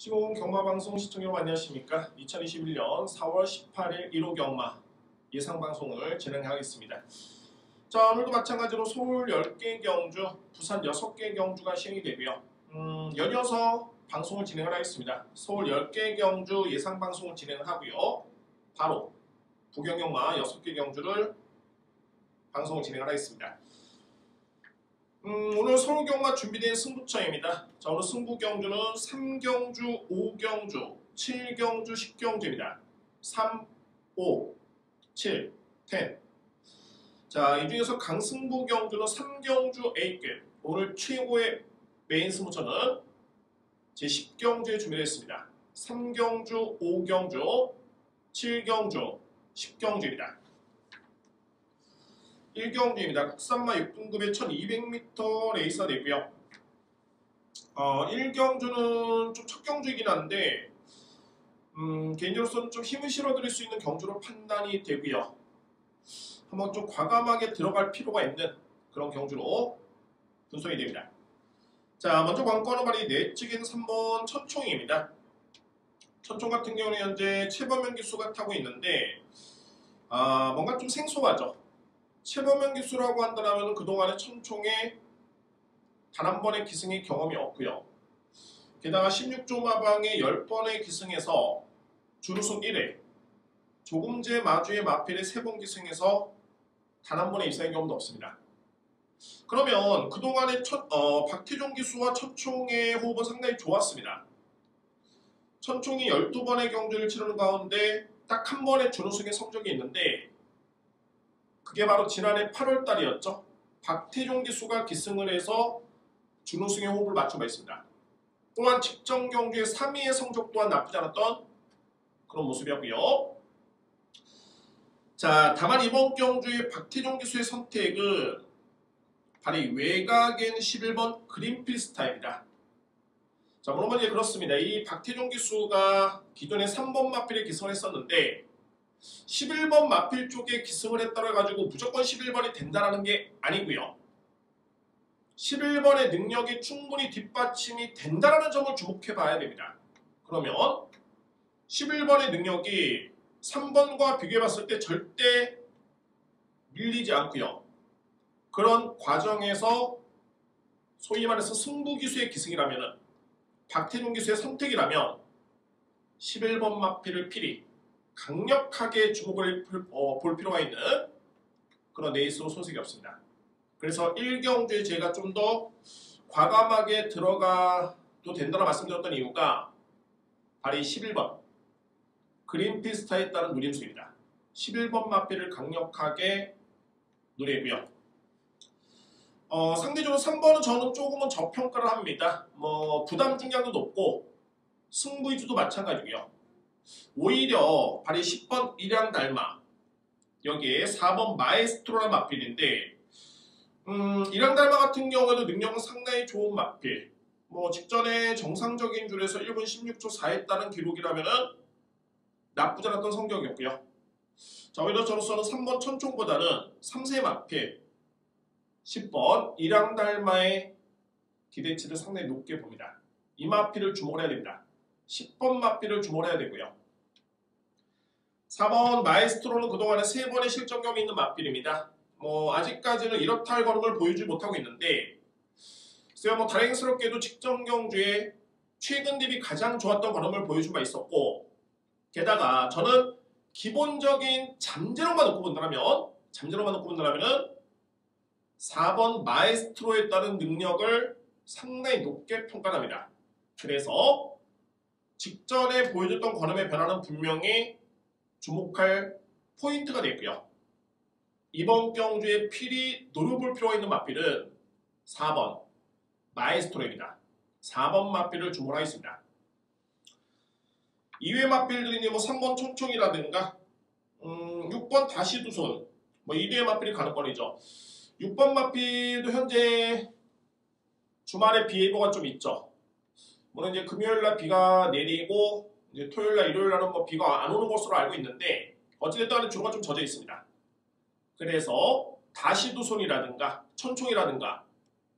시공 경마방송 시청자 여러분 안녕하십니까. 2021년 4월 18일 1호 경마 예상방송을 진행하겠습니다. 자, 오늘도 마찬가지로 서울 10개 경주, 부산 6개 경주가 시행이 되고요. 연이어서 방송을 진행을 하겠습니다. 서울 10개 경주 예상방송을 진행을 하고요. 바로 부경경마 6개 경주를 방송을 진행을 하겠습니다. 오늘 서울경마 준비된 승부차입니다. 자, 오늘 승부경주는 3경주, 5경주, 7경주, 10경주입니다. 3, 5, 7, 10. 자, 이 중에서 강승부 경주는 3경주 A급. 오늘 최고의 메인 승부처는 제 10경주에 준비되어 있습니다. 3경주, 5경주, 7경주, 10경주입니다. 1경주입니다. 국산마 6등급의 1200m 레이스가 되고요. 1경주는 좀 첫 경주이긴 한데 개인적으로서는 좀 힘을 실어드릴 수 있는 경주로 판단이 되고요. 한번 좀 과감하게 들어갈 필요가 있는 그런 경주로 분석이 됩니다. 자, 먼저 관건은 바로 이 내측에는 3번 천총입니다. 천총 같은 경우는 현재 최범현 기수가 타고 있는데 뭔가 좀 생소하죠. 최범현 기수라고 한다면 그동안에 천총에 단 한 번의 기승의 경험이 없고요. 게다가 16조 마방에 10번의 기승에서 준우승 1회, 조금제 마주의 마필에 3번 기승에서 단 한 번의 입상의 경험도 없습니다. 그러면 그동안에 박태종 기수와 천총의 호흡은 상당히 좋았습니다. 천총이 12번의 경주를 치르는 가운데 딱 한 번의 준우승의 성적이 있는데 그게 바로 지난해 8월 달이었죠. 박태종 기수가 기승을 해서 준우승의 호흡을 맞춰 있습니다. 또한 직전 경주의 3위의 성적 또한 나쁘지 않았던 그런 모습이었고요. 자, 다만 이번 경주의 박태종 기수의 선택은 바로 외곽엔 11번 그린필스타입니다. 자, 물론 이제 그렇습니다. 이 박태종 기수가 기존에 3번 마필에 기승을 했었는데 11번 마필 쪽에 기승을 했다고 해가지고 무조건 11번이 된다는 게 아니고요. 11번의 능력이 충분히 뒷받침이 된다는 점을 주목해 봐야 됩니다. 그러면 11번의 능력이 3번과 비교해 봤을 때 절대 밀리지 않고요. 그런 과정에서 소위 말해서 승부기수의 기승이라면 박태종 기수의 선택이라면 11번 마필을 필히 강력하게 주목을 볼 필요가 있는 그런 레이스로 손색이 없습니다. 그래서 1경주에 제가 좀 더 과감하게 들어가도 된다고 말씀드렸던 이유가 바로 이 11번 그린피스타에 따른 누림수입니다. 11번 마필을 강력하게 노리고요. 상대적으로 3번은 저는 조금은 저평가를 합니다. 부담 중량도 높고 승부 위주도 마찬가지고요. 오히려 바로 10번 일양달마 여기에 4번 마에스트로라는 마필인데 일양달마 같은 경우에도 능력은 상당히 좋은 마필. 직전에 정상적인 줄에서 1분 16초 4했다는 기록이라면은 나쁘지 않았던 성적이었고요. 자, 오히려 저로서는 3번 천총보다는 3세 마필 10번 일양달마의 기대치를 상당히 높게 봅니다. 이 마필을 주목을 해야 됩니다. 10번 마필을 주목을 해야 되고요. 4번 마에스트로는 그동안에 3번의 실전경험이 있는 마필입니다. 아직까지는 이렇다 할 걸음을 보여주지 못하고 있는데 글쎄요, 다행스럽게도 직전 경주에 최근 대비 가장 좋았던 걸음을 보여준 바 있었고 게다가 저는 기본적인 잠재력만 놓고 본다면 4번 마에스트로에 따른 능력을 상당히 높게 평가합니다. 그래서 직전에 보여줬던 걸음의 변화는 분명히 주목할 포인트가 됐고요. 이번 경주에 필히 노려볼 필요가 있는 마필은 4번 마에스트로입니다. 4번 마필을 주목하겠습니다. 이외 마필들이 3번 천총이라든가 6번 다시두손 이류의 마필이 가능권이죠. 6번 마필도 현재 주말에 비 예보가 좀 있죠. 물론 이제 금요일날 비가 내리고 이제 토요일날 일요일날은 비가 안 오는 것으로 알고 있는데 어찌됐든 간에 주로가 좀 젖어 있습니다. 그래서 다시두손이라든가 천총이라든가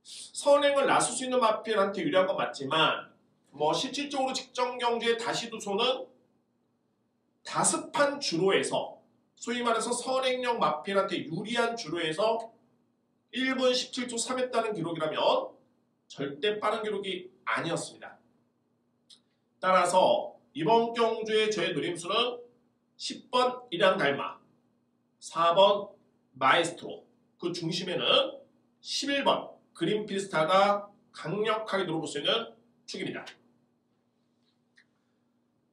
선행을 나설 수 있는 마필한테 유리한 건 맞지만 뭐 실질적으로 직전 경주의 다시두소는 다습한 주로에서 소위 말해서 선행력 마필한테 유리한 주로에서 1분 17초 3했다는 기록이라면 절대 빠른 기록이 아니었습니다. 따라서 이번 경주의 저의 노림수는 10번 일양달마, 4번 마에스트로, 그 중심에는 11번 그린필스타가 강력하게 노려볼 수 있는 축입니다.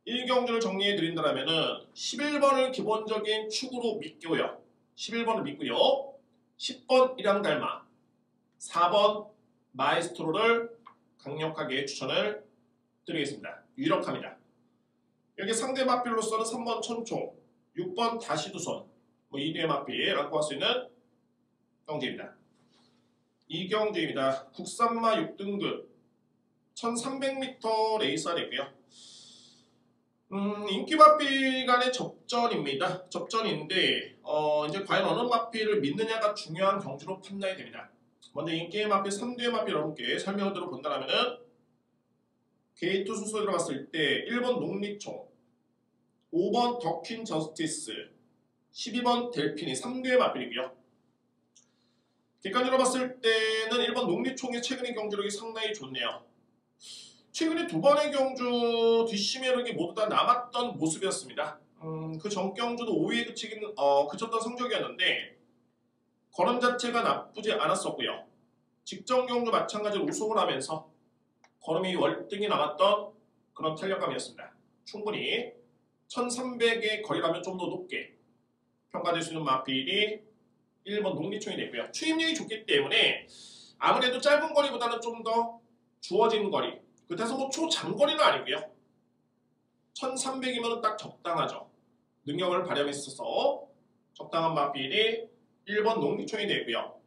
1경주를 정리해 드린다면 11번을 기본적인 축으로 믿고요. 11번을 믿고요. 10번 일양달마, 4번 마에스트로를 강력하게 추천을 드리겠습니다. 유력합니다. 여기 상대 마필로서는 3번 천총, 6번 다시두손, 뭐 2대의 마필이라고 할 수 있는 경주입니다. 이 경주입니다. 국산마 6등급 1300m 레이스가 되고요. 인기 마필 간의 접전입니다. 접전인데 이제 과연 어느 마필을 믿느냐가 중요한 경주로 판단이 됩니다. 먼저 인기 마필 3대의 마필 여러분께 설명을 본다면은 게이트 순서 들어갔을 때 1번 농리총, 5번 더퀸 저스티스, 12번 델핀이 3대의 마필이고요. 객관적으로 봤을 때는 1번 농리총의 최근의 경주력이 상당히 좋네요. 최근에 두 번의 경주 뒷심매력이 모두 다 남았던 모습이었습니다. 그 전 경주도 5위에 그쳤던 성적이었는데 걸음 자체가 나쁘지 않았었고요. 직전 경주 마찬가지로 우승을 하면서 걸음이 월등히 남았던 그런 탄력감이었습니다. 충분히 1300의 거리라면 좀 더 높게 평가될 수 있는 마필이 1번 농리총이 되고요. 추임력이 좋기 때문에 아무래도 짧은 거리보다는 좀 더 주어진 거리, 그래서 뭐 초장거리는 아니고요. 1300이면 딱 적당하죠. 능력을 발휘했어서 적당한 마필이 1번 농리총이 되고요.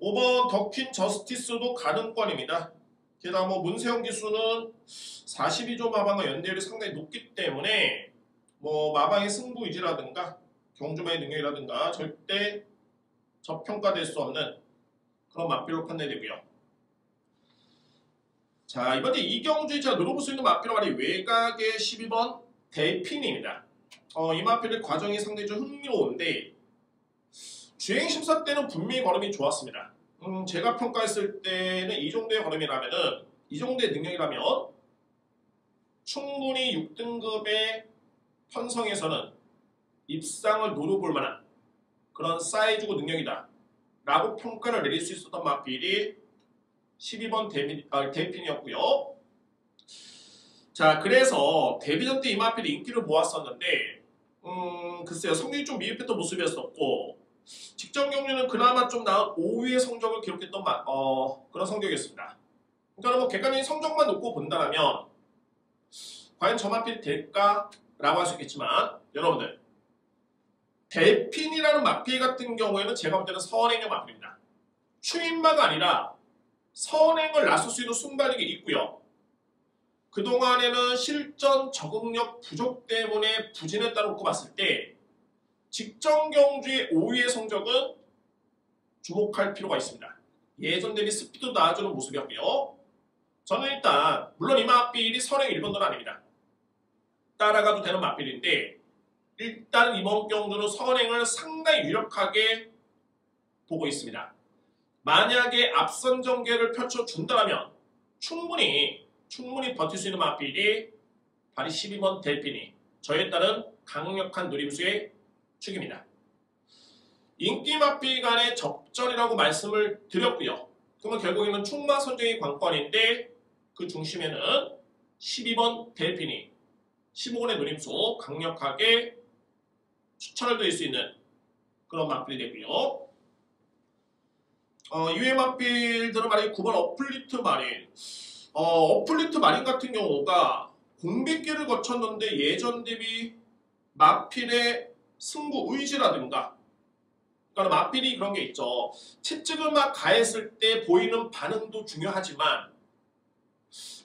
5번 더퀸 저스티스도 가능권입니다. 게다가 뭐 문세영 기수는 42조 마방과 연대율이 상당히 높기 때문에 뭐 마방의 승부 의지라든가 경주마의 능력이라든가 절대 저평가될 수 없는 그런 마필로 판단되고요. 자, 이번에 이경주에 제가 노려볼 수 있는 마필은 바로 외곽의 12번 델핀입니다. 이 마필의 과정이 상당히 좀 흥미로운데 주행 심사 때는 분명히 걸음이 좋았습니다. 제가 평가했을 때는 이 정도의 걸음이라면은, 이 정도의 능력이라면 충분히 6등급의 편성에서는 입상을 노려볼 만한 그런 사이즈고 능력이다 라고 평가를 내릴 수 있었던 마필이 12번 델핀이었고요. 자, 그래서 데뷔전 때 이 마필이 인기를 모았었는데 글쎄요, 성적이 좀 미흡했던 모습이었었고 직전 경주는 그나마 좀 나은 5위의 성적을 기록했던 그런 성적이었습니다. 그러니까 뭐 객관적인 성적만 놓고 본다면 과연 저 마필이 될까라고 할 수 있겠지만 여러분들 델핀이라는 마필 같은 경우에는 제가 볼 때는 선행형 마필입니다. 추임마가 아니라 선행을 나설 수 있는 순발력이 있고요. 그동안에는 실전 적응력 부족 때문에 부진했다고 놓고 봤을 때 직전 경주의 5위의 성적은 주목할 필요가 있습니다. 예전 대비 스피드도 나아지는 모습이었고요. 저는 일단 물론 이 마필이 선행 1번도는 아닙니다. 따라가도 되는 마필인데 일단 이번 경주는 선행을 상당히 유력하게 보고 있습니다. 만약에 앞선 전개를 펼쳐준다면 충분히 버틸 수 있는 마필이 바로 12번 델핀이 저에 따른 강력한 노림수의 축입니다. 인기 마필 간의 접전이라고 말씀을 드렸고요. 그러면 결국에는 충마 선정이 관건인데 그 중심에는 12번 델핀이 15번의 노림수 강력하게 추천을 드릴 수 있는 그런 마필이 되고요. 이외의 마필들은 만약에 9번 어플리트 마린, 어플리트 마린 같은 경우가 공백기를 거쳤는데 예전 대비 마필의 승부 의지라든가, 그러니까 마필이 그런 게 있죠. 채찍을 막 가했을 때 보이는 반응도 중요하지만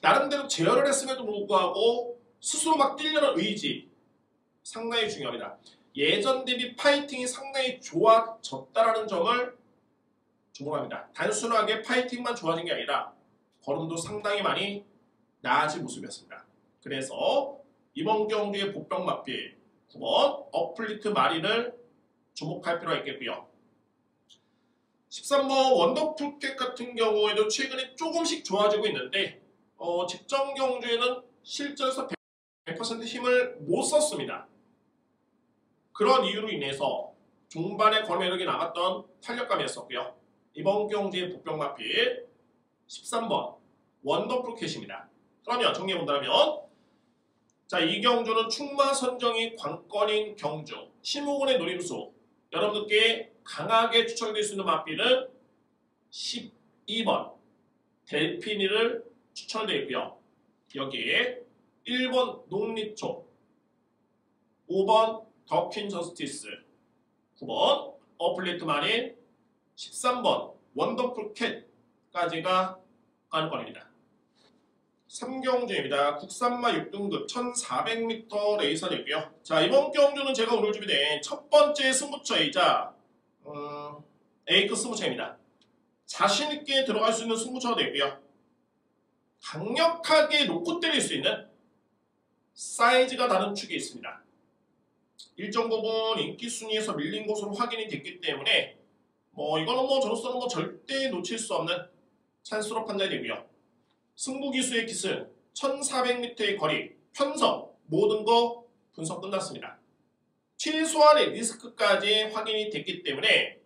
나름대로 제어를 했음에도 불구하고 스스로 막 뛰려는 의지 상당히 중요합니다. 예전 대비 파이팅이 상당히 좋아졌다라는 점을 주목합니다. 단순하게 파이팅만 좋아진 게 아니라 걸음도 상당히 많이 나아진 모습이었습니다. 그래서 이번 경주의 보병 마필 9번 어플리트 마린을 주목할 필요가 있겠고요. 13번 원더풀캣 같은 경우에도 최근에 조금씩 좋아지고 있는데 직전 경주에는 실전에서 100% 힘을 못 썼습니다. 그런 이유로 인해서 중반에 걸매력이 남았던 탄력감이었었고요. 이번 경주의 보병 마필 13번 원더풀캣입니다. 그러면 정리해본다면 자, 이 경주는 충마 선정이 관건인 경주, 심호군의 노림수, 여러분들께 강하게 추천될 수 있는 마필은 12번 델피니를 추천되어 있고요. 여기에 1번 농리초, 5번 더퀸 저스티스, 9번 어플리트 마린, 13번 원더풀 캣까지가 관건입니다. 3경주입니다. 국산마 6등급 1400m 레이서이고요. 자, 이번 경주는 제가 오늘 준비된 첫 번째 승부처이자 A급 승부처입니다. 자신있게 들어갈 수 있는 승부처가 되고요. 강력하게 놓고 때릴 수 있는 사이즈가 다른 축이 있습니다. 일정 부분 인기 순위에서 밀린 것으로 확인이 됐기 때문에 이거는 저로서는 절대 놓칠 수 없는 찬스로 판단이 되고요. 승부 기수의 기승, 1400m의 거리, 편성 모든 거 분석 끝났습니다. 최소한의 리스크까지 확인이 됐기 때문에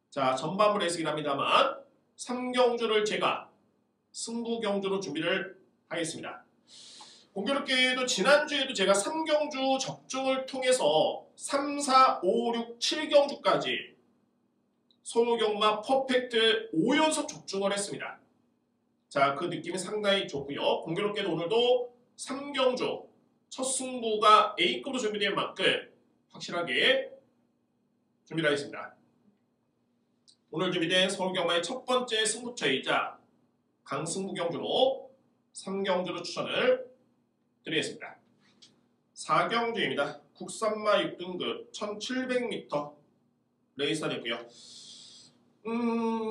자, 전반부 레이스긴 합니다만 3경주를 제가 승부 경주로 준비를 하겠습니다. 공교롭게도 지난주에도 제가 3경주 적중을 통해서 3, 4, 5, 6, 7경주까지 서울경마 퍼펙트 5연속 적중을 했습니다. 자, 그 느낌이 상당히 좋고요. 공교롭게도 오늘도 3경주 첫 승부가 A급으로 준비된 만큼 확실하게 준비를 하겠습니다. 오늘 준비된 서울경마의 첫 번째 승부처이자 강승부 경주로 3경주로 추천을 드리겠습니다. 4경주입니다. 국산마 6등급 1700m 레이스하였고요.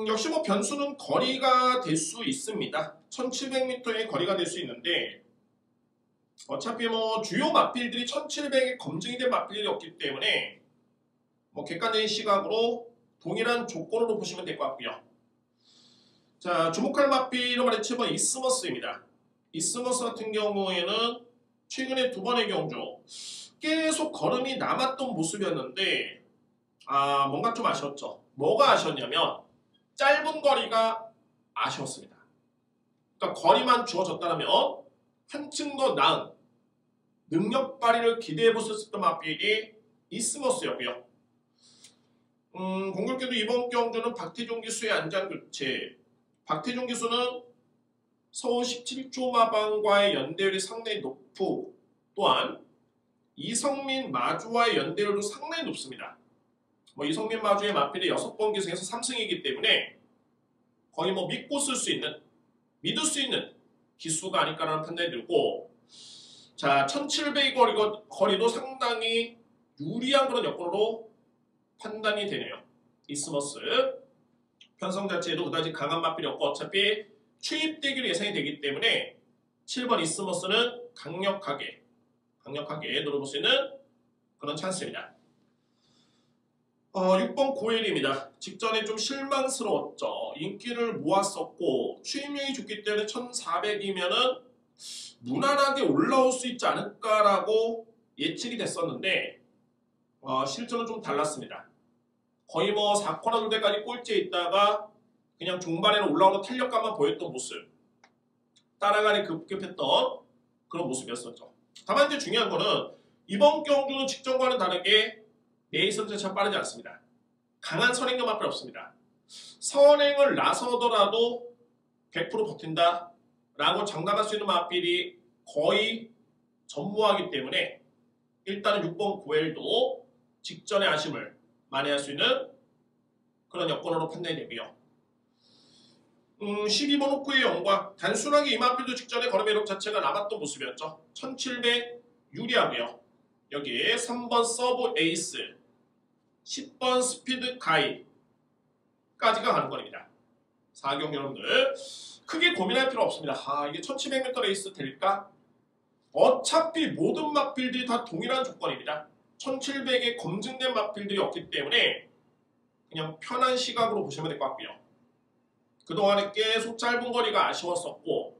역시 변수는 거리가 될 수 있습니다. 1700m의 거리가 될 수 있는데 어차피 주요 마필들이 1700에 검증이 된 마필들이 없기 때문에 객관적인 시각으로 동일한 조건으로 보시면 될 것 같고요. 자, 주목할 마필은 말해 7번 이스머스입니다. 이스머스 같은 경우에는 최근에 두 번의 경주 계속 걸음이 남았던 모습이었는데 뭔가 좀 아쉬웠죠. 뭐가 아쉬웠냐면 짧은 거리가 아쉬웠습니다. 그러니까 거리만 주어졌다면 한층 더 나은 능력 발휘를 기대해 볼 수 있었던 마필이 이스머스였고요. 공교롭게도 이번 경주는 박태종 기수의 안장 교체, 박태종 기수는 서울 17조 마방과의 연대율이 상당히 높고 또한 이성민 마주와의 연대율도 상당히 높습니다. 이성민 마주의 마필이 6번 기승에서 3승이기 때문에 거의 믿고 쓸 수 있는, 믿을 수 있는 기수가 아닐까라는 판단이 들고, 자, 1700 거리도 상당히 유리한 그런 여건으로 판단이 되네요. 이스머스 편성 자체에도 그다지 강한 마필이 없고 어차피 추입되기로 예상이 되기 때문에 7번 이스머스는 강력하게 노려볼 수 있는 그런 찬스입니다. 6번 고엘입니다. 직전에 좀 실망스러웠죠. 인기를 모았었고 추임력이 좋기 때문에 1400이면은 무난하게 올라올 수 있지 않을까라고 예측이 됐었는데 실전은 좀 달랐습니다. 거의 4코너 될 때까지 꼴찌에 있다가 그냥 중반에는 올라오는 탄력감만 보였던 모습, 따라가니 급급했던 그런 모습이었었죠. 다만 이제 중요한 거는 이번 경주는 직전과는 다르게 레이스 자체가 빠르지 않습니다. 강한 선행력 마필 없습니다. 선행을 나서더라도 100% 버틴다 라고 장담할 수 있는 마필이 거의 전무하기 때문에 일단은 6번 고엘도 직전의 아쉬움을 만회할 수 있는 그런 여건으로 판단이 되고요. 12번 호크의 영광, 단순하게 이 마필도 직전에 걸음 매력 자체가 남았던 모습이었죠. 1700 유리하고요. 여기에 3번 서브 에이스, 10번 스피드 가이까지가 가는 겁니다. 4경 여러분들 크게 고민할 필요 없습니다. 이게 1700m 레이스 될까? 어차피 모든 막필들이 다 동일한 조건입니다. 1700에 검증된 막필들이 없기 때문에 그냥 편한 시각으로 보시면 될 것 같고요. 그동안에 계속 짧은 거리가 아쉬웠었고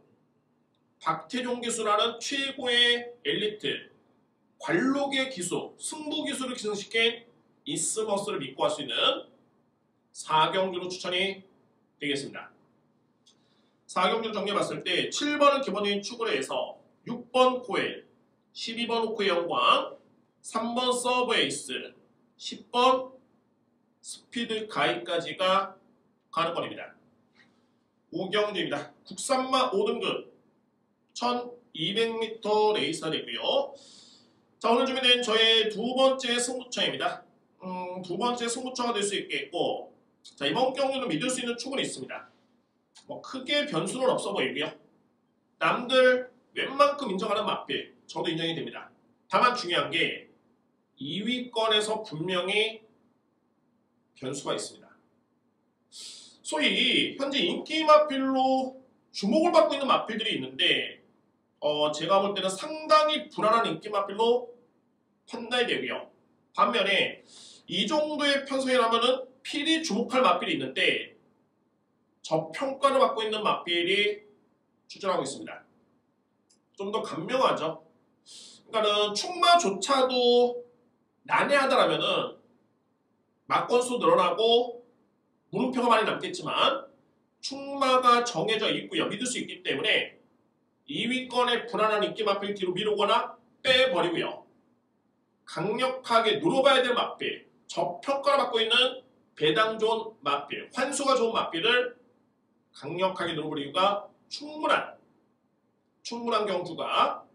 박태종 기수라는 최고의 엘리트 관록의 기수, 승부 기수를 기승시킨 이스머스를 믿고 할 수 있는 4경주로 추천이 되겠습니다. 4경주 정리해봤을 때 7번은 기본적인 축으로 해서 6번 코엘, 12번 호크의 영광, 3번 서브 에이스, 10번 스피드 가이까지가 가는 건입니다. 5경주입니다. 국산마 5등급 1200m 레이스가 되고요. 자, 오늘 준비된 저의 두 번째 승부처입니다. 두 번째 승부처가 될 수 있겠고, 자, 이번 경주는 믿을 수 있는 축은 있습니다. 뭐 크게 변수는 없어 보이고요. 남들 웬만큼 인정하는 맛필, 저도 인정이 됩니다. 다만 중요한 게 2위권에서 분명히 변수가 있습니다. 소위 현재 인기 맛필로 주목을 받고 있는 맛필들이 있는데 제가 볼 때는 상당히 불안한 인기 맛필로 판단이 되고요. 반면에 이 정도의 편성이라면은 필히 주목할 맛필이 있는데 저평가를 받고 있는 맛필이 출전하고 있습니다. 좀 더 간명하죠. 그러니까는 충마조차도 난해하다라면은 막건수 늘어나고 물음표가 많이 남겠지만 충마가 정해져 있고요. 믿을 수 있기 때문에 2위권의 불안한 인기 맛필 뒤로 미루거나 빼버리고요. 강력하게 누려봐야 될 맛필, 저평가를 받고 있는 배당 좋은 맛필, 환수가 좋은 맛필을 강력하게 누려볼 이유가 충분한 경주가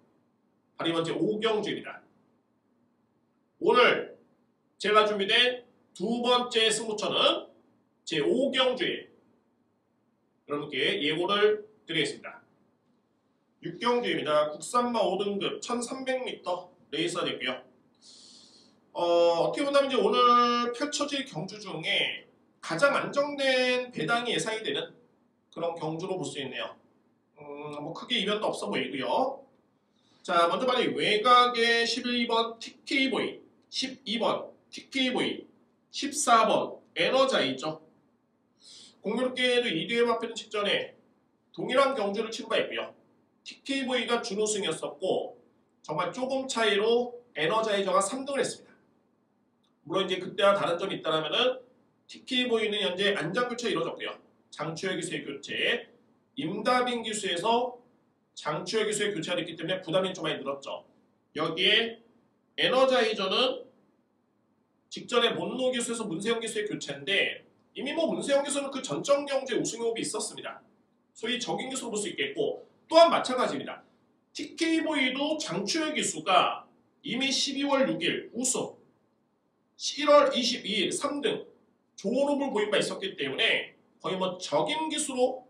바로 이번 제 5경주입니다. 오늘 제가 준비된 두 번째 승부처는 제 5경주에 여러분께 예고를 드리겠습니다. 6경주입니다. 국산마 5등급 1300m 레이스가 되고요. 어떻게 본다면 이제 오늘 펼쳐질 경주 중에 가장 안정된 배당이 예상이 되는 그런 경주로 볼 수 있네요. 뭐 크게 이변도 없어 보이고요. 자, 먼저 말이 외곽의 11번 TK보이, 12번 TK보이, 14번 에너자이죠. 공교롭게도 2대회 맞패는 직전에 동일한 경주를 치른 바 있고요. TK보이가 준우승이었었고 정말 조금 차이로 에너자이저가 3등을 했습니다. 물론 이제 그때와 다른 점이 있다면은 TK보이는 현재 안장 교체가 이루어졌고요. 장추혁 기수의 교체, 임다빈 기수에서 장추혁 기수의 교체가 됐기 때문에 부담이 좀 많이 늘었죠. 여기에 에너자이저는 직전에 몬노 기수에서 문세영 기수의 교체인데 이미 뭐 문세영 기수는 그 전적 경주에 우승 호흡이 있었습니다. 소위 적인 기수로 볼 수 있겠고 또한 마찬가지입니다. TK보이도 장추혁 기수가 이미 12월 6일 우승, 1월 22일 3등 좋은 호흡을 보인 바 있었기 때문에 거의 뭐 적인 기수로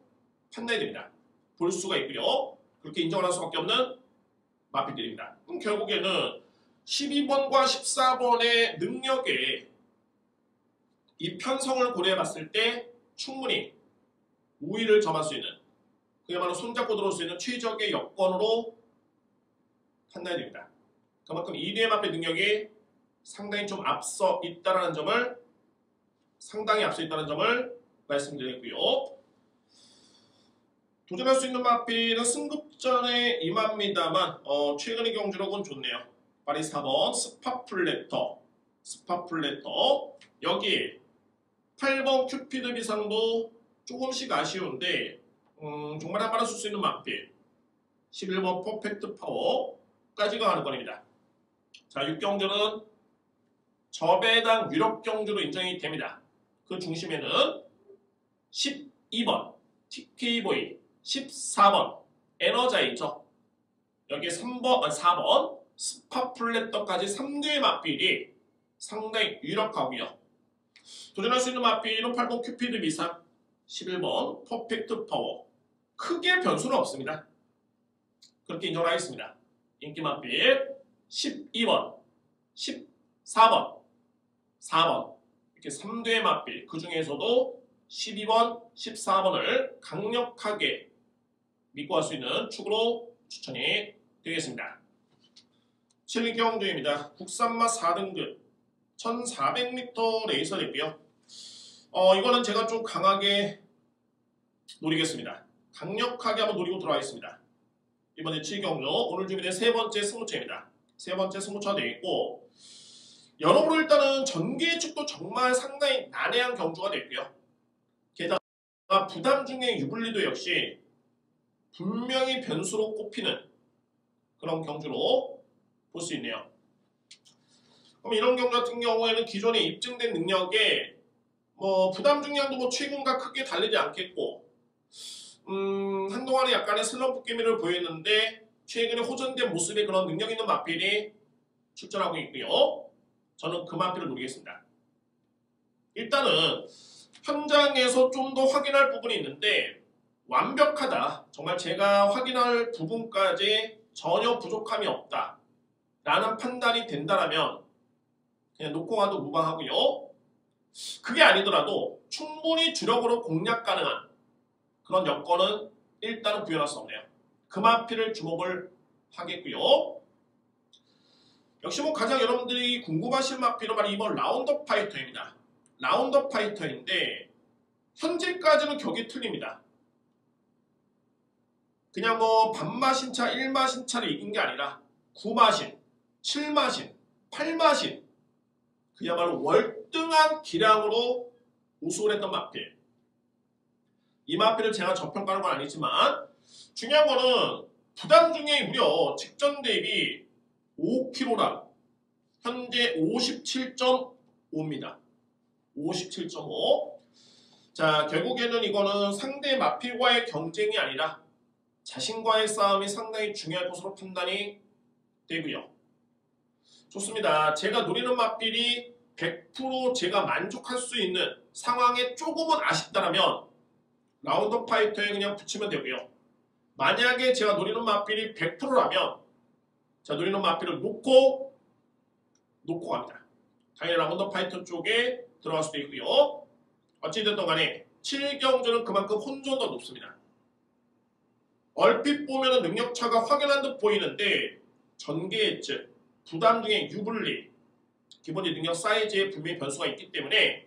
판단이 됩니다. 볼 수가 있고요. 그렇게 인정을 할 수밖에 없는 마필들입니다. 그럼 결국에는 12번과 14번의 능력에 이 편성을 고려해 봤을 때 충분히 우위를 점할 수 있는 그야말로 손잡고 들어올 수 있는 최적의 여건으로 판단이 됩니다. 그만큼 2대의 마필 능력이 상당히 좀 앞서 있다는 점을 말씀드렸고요. 도전할 수 있는 마필은 승급전에 임합니다만 최근의 경주력은 좋네요. 파리 4번 스파플래터 여기 8번 큐피드 비상도 조금씩 아쉬운데 정말 한 번에 쓸 수 있는 마필 11번 퍼펙트 파워까지가 가는 건입니다. 자, 6경주는 저배당 유력 경주로 인정이 됩니다. 그 중심에는 12번 TK보이, 14번 에너자이저, 여기 4번 스파플래터까지 3대의 맛필이 상당히 유력하고요. 도전할 수 있는 맛필은 8번 큐피드 비상, 11번 퍼펙트 파워. 크게 변수는 없습니다. 그렇게 인정을 하겠습니다. 인기 맛필 12번, 14번, 4번 이렇게 3대의 맛필 그 중에서도 12번, 14번을 강력하게 믿고 할 수 있는 축으로 추천이 되겠습니다. 7경주입니다. 국산맛 4등급 1400m 레이서 되고요. 이거는 제가 좀 강하게 노리겠습니다. 강력하게 한번 노리고 들어가겠습니다. 이번에 7경주 오늘 준비된 세 번째 승무차입니다. 세 번째 승무차가 되겠고, 여러모로 일단은 전개축도 정말 상당히 난해한 경주가 되고요. 게다가 부담 중에 유불리도 역시 분명히 변수로 꼽히는 그런 경주로 볼 수 있네요. 그럼 이런 경주 같은 경우에는 기존에 입증된 능력에 부담 중량도 최근과 크게 다르지 않겠고, 한동안에 약간의 슬럼프 기미를 보였는데 최근에 호전된 모습의 그런 능력 있는 마필이 출전하고 있고요. 저는 그 마필을 노리겠습니다. 일단은 현장에서 좀 더 확인할 부분이 있는데 완벽하다, 정말 제가 확인할 부분까지 전혀 부족함이 없다 라는 판단이 된다라면 그냥 놓고 가도 무방하고요. 그게 아니더라도 충분히 주력으로 공략 가능한 그런 여건은 일단은 부연할 수 없네요. 그 마필을 주목을 하겠고요. 역시 가장 여러분들이 궁금하실 마필은 바로 이번 라운더 파이터입니다. 라운더 파이터인데 현재까지는 격이 틀립니다. 그냥 반마신차, 1마신차를 이긴 게 아니라 9마신, 7마신, 8마신 그야말로 월등한 기량으로 우승을 했던 마필. 이 마필을 제가 저평가하는 건 아니지만 중요한 거는 부담 중에 무려 직전 대비 5kg 현재 57.5입니다. 57.5. 자, 결국에는 이거는 상대 마필과의 경쟁이 아니라 자신과의 싸움이 상당히 중요할 것으로 판단이 되고요. 좋습니다. 제가 노리는 마필이 100% 제가 만족할 수 있는 상황에 조금은 아쉽다면 라운더 파이터에 그냥 붙이면 되고요. 만약에 제가 노리는 마필이 100%라면 제가 노리는 마필을 놓고 갑니다. 당연히 라운더 파이터 쪽에 들어갈 수도 있고요. 어찌됐든 간에 7경주는 그만큼 혼전도 높습니다. 얼핏 보면 능력차가 확연한 듯 보이는데 전개 엣지, 부담 중에 유불리, 기본적인 능력 사이즈에 분명히 변수가 있기 때문에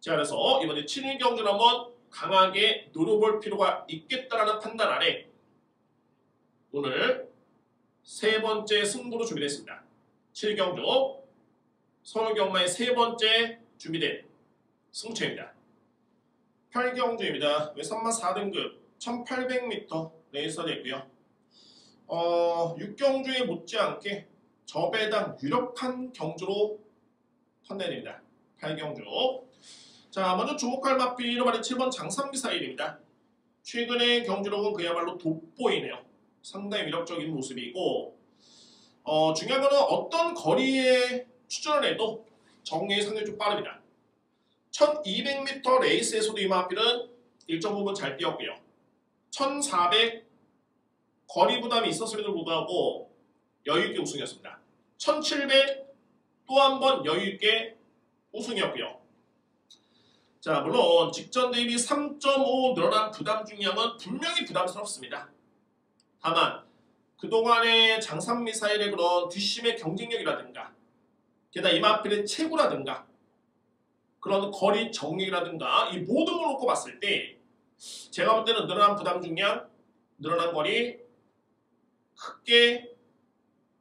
제가 그래서 이번에 7경주는 한번 강하게 노려볼 필요가 있겠다라는 판단 아래 오늘 세 번째 승부로 준비됐습니다. 7경주 서울경마의 세 번째 준비된 승차입니다. 8경주입니다. 외산마 4등급 1800m 레이서 되고요. 6경주에 못지않게 저배당 유력한 경주로 판단됩니다. 8경주. 자, 먼저 주목할 마필은 바로 7번 장산미사일입니다. 최근의 경주력은 그야말로 돋보이네요. 상당히 위력적인 모습이고, 중요한 거는 어떤 거리에 추천을 해도 정리이 상당히 좀 빠릅니다. 1200m 레이스에서도 이 마필은 일정 부분 잘 뛰었고요. 1400 거리 부담이 있었음에도 불구하고 여유있게 우승이었습니다. 1700 또 한 번 여유있게 우승이었고요. 자, 물론 직전 대비 3.5 늘어난 부담 중량은 분명히 부담스럽습니다. 다만 그동안의 장산미사일의 그런 뒷심의 경쟁력이라든가 게다가 이 마필의 체구라든가 그런 거리 정리라든가 이 모든 걸 놓고 봤을 때 제가 볼 때는 늘어난 부담 중량, 늘어난 거리 크게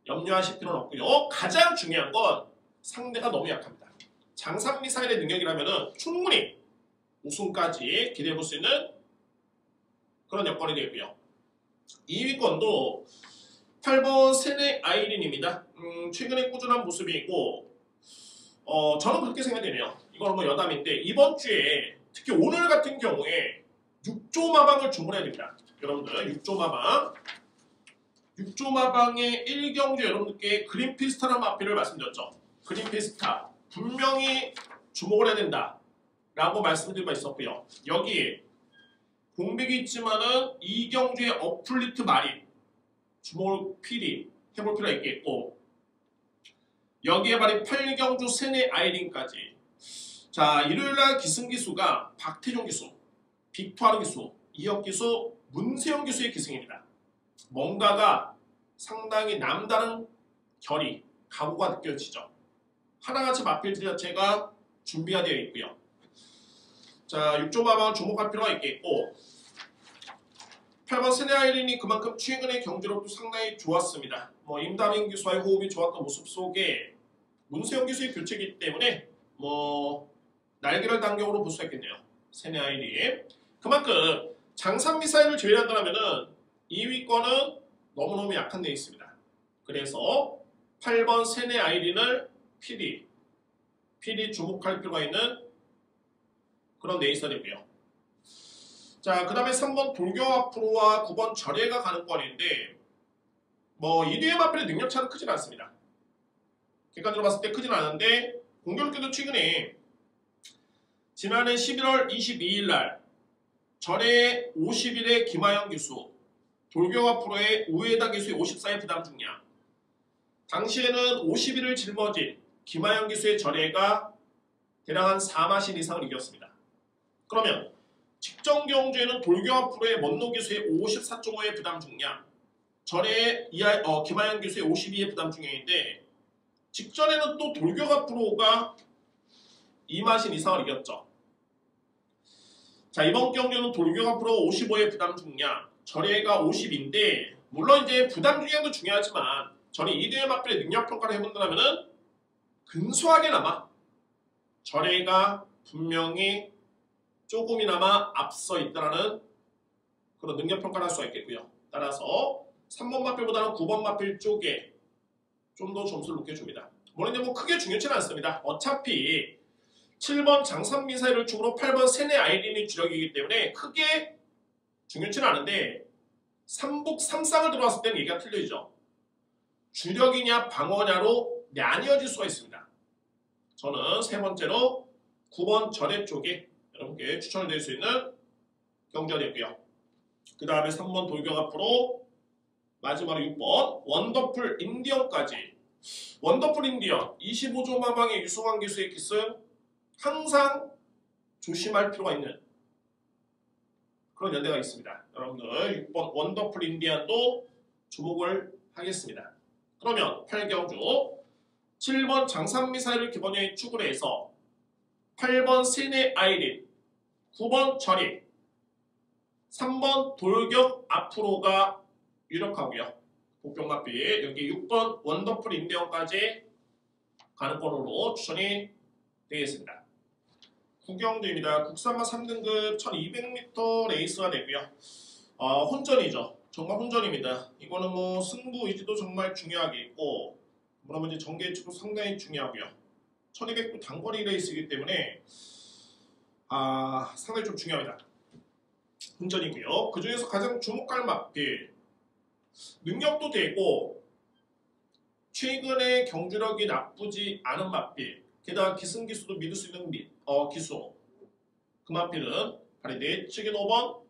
염려하실 필요는 없고요. 가장 중요한 건 상대가 너무 약합니다. 장산미사일의 능력이라면 충분히 우승까지 기대해볼 수 있는 그런 여건이 되고요. 2위권도 8번 세네 아이린입니다. 최근에 꾸준한 모습이고 저는 그렇게 생각되네요. 이건 여담인데 이번 주에 특히 오늘 같은 경우에 6조 마방을 주문해야 됩니다. 여러분들 6조 마방 6조 마방의 1경주 여러분들께 그린피스타라는 마필을 말씀드렸죠. 그린피스타 분명히 주목을 해야 된다 라고 말씀드린 바 있었고요. 여기에 공백이 있지만은 2경주의 어플리트 마린 주목을 필히 해볼 필요가 있겠고 여기에 바로 8경주 세네 아이린까지 자 일요일날 기승기수가 박태종 기수, 빅투아르 기수 이혁 기수, 문세영 기수의 기승입니다. 뭔가가 상당히 남다른 결이, 각오가 느껴지죠. 하나같이 맞필 자체가 준비가 되어 있고요. 자, 6조 마방은 주목할 필요가 있겠고 8번 세네 아이린이 그만큼 최근의 경기력도 상당히 좋았습니다. 임다민 기수와의 호흡이 좋았던 모습 속에 문세영 기수의 교체이기 때문에 날개를 단격으로 볼 수 있겠네요. 세네 아이린. 그만큼 장산 미사일을 제외한다면 2위권은 너무너무 약한 데 있습니다. 그래서 8번 세네 아이린을 PD 주목할 필요가 있는 그런 네이선이고요. 자, 그 다음에 3번 돌격 앞으로와 9번 절예가 가능권인데 2뒤의 마필의 능력차는 크진 않습니다. 객관적으로 봤을 때 크진 않은데 공교롭게도 최근에 지난해 11월 22일 날 절예 50일의 김하영 기수, 돌격 앞으로의 우에다 기수의 54의 부담 중량, 당시에는 50일을 짊어진 김하영 기수의 절예가 대략 한 4마신 이상을 이겼습니다. 그러면 직전 경주에는 돌격 앞으로의 먼노 기수의 54.5의 부담 중량, 절예 김하영 기수의 52의 부담 중량인데 직전에는 또 돌격 앞으로가 2마신 이상을 이겼죠. 자, 이번 경주는 돌격 앞으로 55의 부담 중량, 절예가 50인데 물론 이제 부담 중량도 중요하지만 저는 2등의 맞불의 능력 평가를 해본다면 근소하게나마 절예가 분명히 조금이나마 앞서 있다라는 그런 능력 평가를 할 수가 있겠고요. 따라서 3번 맞불보다는 9번 맞불 쪽에 좀 더 점수를 높여줍니다. 물론 크게 중요치는 않습니다. 어차피 7번 장산 미사일을 축으로 8번 세네 아이린이 주력이기 때문에 크게 중요치는 않은데 3북 3쌍을 들어왔을 때는 얘기가 틀려지죠. 주력이냐 방어냐로 나뉘어질 수가 있습니다. 저는 세 번째로 9번 절예 쪽에 여러분께 추천을 드릴 수 있는 경주가 됐고요. 그 다음에 3번 돌격 앞으로 마지막으로 6번 원더풀 인디언까지. 원더풀 인디언 25조 마방의 유승환 기수의 기승 항상 조심할 필요가 있는 그런 연대가 있습니다. 여러분들 6번 원더풀 인디언도 주목을 하겠습니다. 그러면 8경주 7번 장산미사일을 기본형에 축을 해서 8번 세네 아이린, 9번 절예, 3번 돌격 앞으로가 유력하고요. 복병마필 여기 6번 원더풀 인대원까지 가능권으로 추천이 되겠습니다. 구경주입니다. 국산마 3등급 1200m 레이스가 되고요. 혼전이죠. 정말 혼전입니다. 이거는 승부 의지도 정말 중요하게 있고 물론 이제 전개 축도 상당히 중요하고요. 1200도 단거리 레이스이기 때문에 상당히 좀 중요합니다. 혼전이고요. 그 중에서 가장 주목할 마필 능력도 되고 최근에 경주력이 나쁘지 않은 마필 게다가 기승기수도 믿을 수 있는 기수 그 마필은 바로 내측인 5번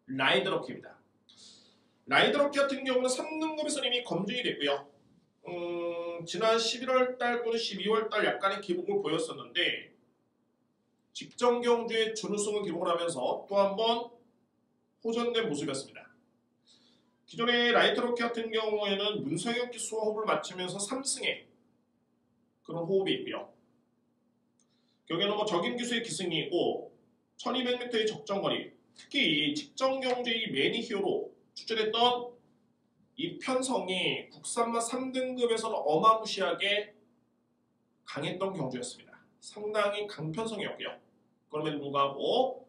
라이드럭키입니다. 라이드럭키 같은 경우는 3등급에서 이미 검증이 됐고요. 지난 11월달 또는 12월달 약간의 기복을 보였었는데 직전 경주에 준우승을 기록을 하면서 또 한 번 호전된 모습이었습니다. 기존의 라이드럭키 같은 경우에는 문성혁 기수와 호흡을 맞추면서 3승에 그런 호흡이 있고요. 여기는 적임 기수의 기승이고 1200m의 적정거리 특히 직전 경주의 매니히어로 출전했던 이 편성이 국산마 3등급에서는 어마무시하게 강했던 경주였습니다. 상당히 강편성이었고요. 그럼에도 불구하고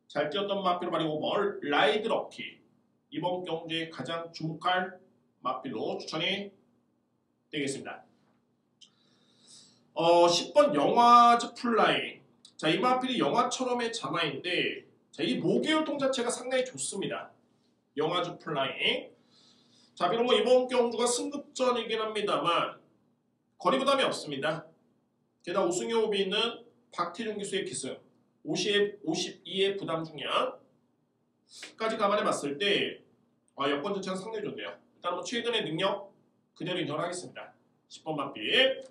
잘 뛰었던 마필로 말이고 라이드럭키 이번 경주에 가장 주목할 마필로 추천이 되겠습니다. 10번 영화즈 플라잉. 자, 이 마필이 영화처럼의 자마인데 이 모계율동 자체가 상당히 좋습니다. 영화즈 플라잉. 자, 비록 이번 경주가 승급전이긴 합니다만 거리 부담이 없습니다. 게다가 우승 호흡이 있는 박태준 기수의 기승 52의 부담 중량까지 감안해 봤을 때 여권 자체가 상당히 좋네요. 일단 최근의 능력 그대로 인정하겠습니다. 10번 마필.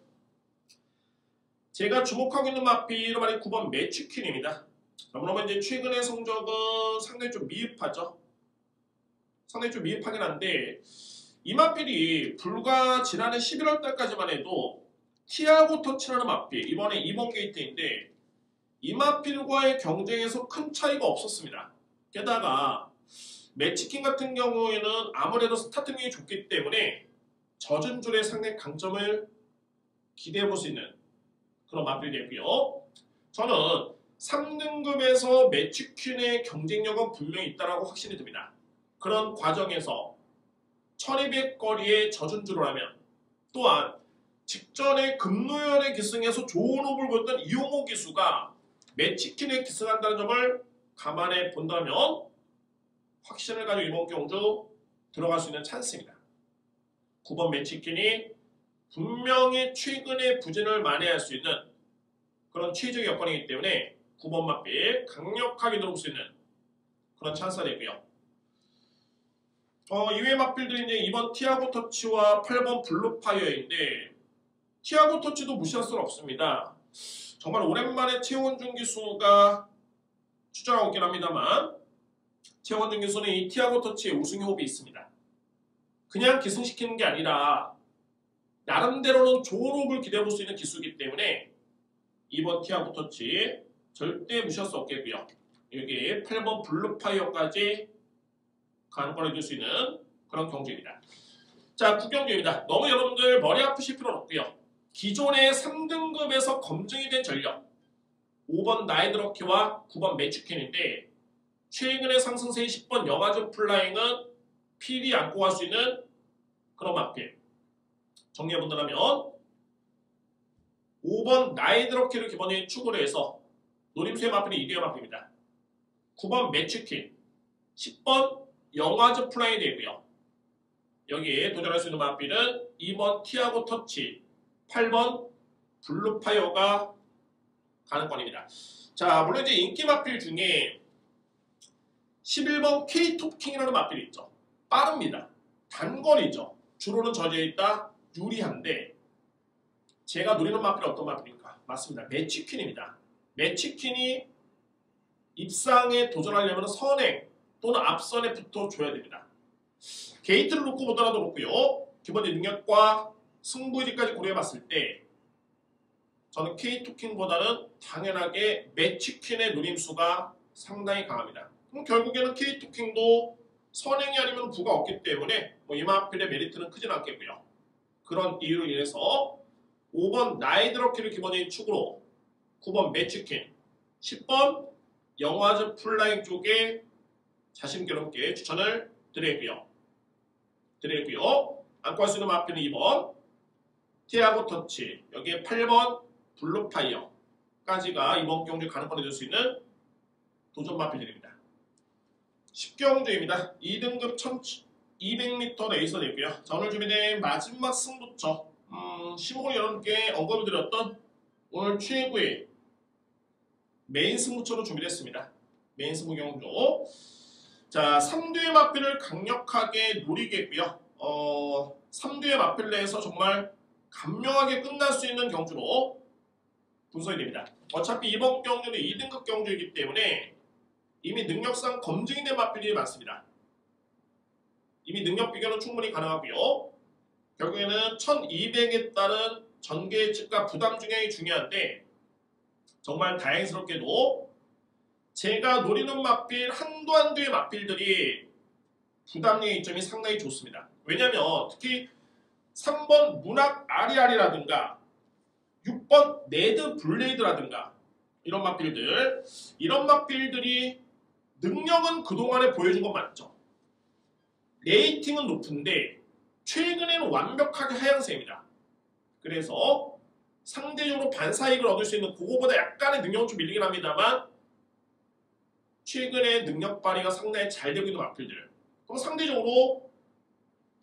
제가 주목하고 있는 마필은 9번 매추퀸입니다. 자, 그러면 이제 최근의 성적은 상당히 좀 미흡하죠. 상당히 좀 미흡하긴 한데 이마필이 불과 지난해 11월 달까지만 해도 티아고 터치라는 마필, 이번에 2번 게이트인데 이마필과의 경쟁에서 큰 차이가 없었습니다. 게다가 매치킹 같은 경우에는 아무래도 스타트링이 좋기 때문에 젖은 줄에 상당히 강점을 기대해 볼 수 있는 그런 마필이 되고요. 저는 3등급에서 매치퀸의 경쟁력은 분명히 있다고 확신이 듭니다. 그런 과정에서 1200거리의 젖은 줄을 하면 또한 직전에 금노열의 기승에서 좋은 호흡을 보였던 이용호 기수가 매치킨에 기승한다는 점을 감안해 본다면 확신을 가지고 이번 경주 들어갈 수 있는 찬스입니다. 9번 매치킨이 분명히 최근의 부진을 만회할 수 있는 그런 최적 여건이기 때문에 9번 마필 강력하게 들어올 수 있는 그런 찬스가 되고요. 이외의 마필들이 이제 2번 티아고 터치와 8번 블루파이어인데 티아고 터치도 무시할 수는 없습니다. 정말 오랜만에 최원준 기수가 출전하고 있긴 합니다만 최원준 기수는 이 티아고 터치의 우승 호흡이 있습니다. 그냥 기승시키는 게 아니라 나름대로는 좋은 호흡을 기대해볼 수 있는 기수이기 때문에 이번 티아고 터치 절대 무시할 수 없겠고요. 여기 8번 블루파이어까지 가능권을 줄 수 있는 그런 경주입니다. 자, 9경주입니다. 너무 여러분들 머리 아프실 필요는 없고요. 기존의 3등급에서 검증이 된 전력 5번 나이드러키와 9번 매치퀸인데 최근의 상승세의 10번 영화전 플라잉은 필히 안고 갈 수 있는 그런 마필. 정리해본다면 5번 나이드러키를 기본에 추구를 해서 노림수의 마필이 2대의 마필입니다. 9번 매치퀸, 10번 영화전 플라잉이 되고요. 여기에 도전할 수 있는 마필은 2번 티아고 터치, 8번 블루파이어가 가능권입니다. 자, 물론 이제 인기 마필 중에 11번 K-톱킹이라는 마필이 있죠. 빠릅니다. 단거리죠. 주로는 젖어 있다 유리한데 제가 노리는 마필이 어떤 마필입니까? 맞습니다. 매치퀸입니다. 매치퀸이 입상에 도전하려면 선행 또는 앞선에 붙어줘야 됩니다. 게이트를 놓고 보더라도 그렇고요. 기본의 능력과 승부의지까지 고려해봤을 때 저는 K-토킹보다는 당연하게 매치퀸의 노림수가 상당히 강합니다. 그럼 결국에는 K-토킹도 선행이 아니면 부가 없기 때문에 이마필의 메리트는 크진 않겠고요. 그런 이유로 인해서 5번 나이드러키를 기본적인 축으로 9번 매치퀸, 10번 영화즈 플라잉 쪽에 자신있게 여러분께 추천을 드리고요. 안고 할 수 있는 마필은 2번 티아고 터치, 여기에 8번 블루파이어까지가 이번 경주에 가능권을 줄 수 있는 도전 마필들입니다. 10경주입니다. 2등급 1200m 레이서 되고요. 자, 오늘 준비된 마지막 승부처 시목을 여러분께 언급을 드렸던 오늘 최고의 메인 승부처로 준비됐습니다. 메인 승부 경주. 자, 3두의 마필을 강력하게 노리겠고요. 3두의 마필 내에서 정말 간명하게 끝날 수 있는 경주로 분석이 됩니다. 어차피 이번 경주는 2등급 경주이기 때문에 이미 능력상 검증이 된 마필이 많습니다. 이미 능력 비교는 충분히 가능하고요. 결국에는 1200에 따른 전개 예측과 부담 중량이 중요한데 정말 다행스럽게도 제가 노리는 마필 한두의 마필들이 부담의 이점이 상당히 좋습니다. 왜냐하면 특히 3번 문학 아리아리라든가 6번 네드 블레이드라든가 이런 마필들이 능력은 그동안에 보여준 건 맞죠. 레이팅은 높은데 최근에는 완벽하게 하향세입니다. 그래서 상대적으로 반사이익을 얻을 수 있는 그거보다 약간의 능력은 좀 밀리긴 합니다만 최근에 능력 발휘가 상당히 잘 되고 있는 마필들. 그럼 상대적으로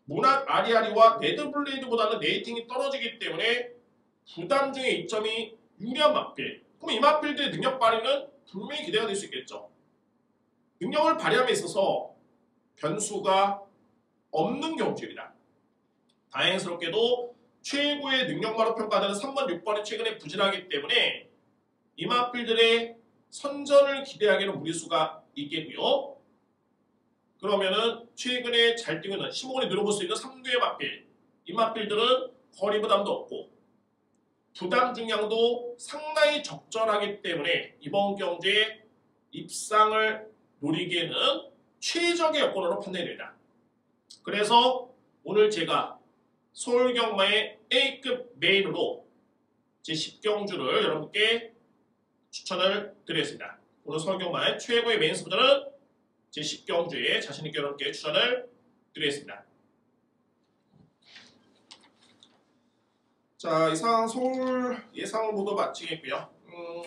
문학 아리아리와 네드블레이드보다는 레이팅이 떨어지기 때문에 부담 중의 이점이 유리한 마필. 그럼 이 마필들의 능력 발휘는 분명히 기대가 될 수 있겠죠. 능력을 발휘함에 있어서 변수가 없는 경주입니다. 다행스럽게도 최고의 능력마로 평가되는 3번, 6번이 최근에 부진하기 때문에 이 마필들의 선전을 기대하기에는 무리수가 있겠고요. 그러면은 최근에 잘 뛰고 있는 15원이 늘어볼 수 있는 3구의 맞빌, 이 맞빌들은 거리 부담도 없고 부담 중량도 상당히 적절하기 때문에 이번 경기에 입상을 노리기에는 최적의 여건으로 판단이 됩니다. 그래서 오늘 제가 서울경마의 A급 메인으로 제 10경주를 여러분께 추천을 드리겠습니다. 오늘 서울경마의 최고의 메인 스포츠는 제 10경주에 자신있게 여러분께 추천을 드리겠습니다. 자, 이상 서울 예상을 모두 마치겠고요.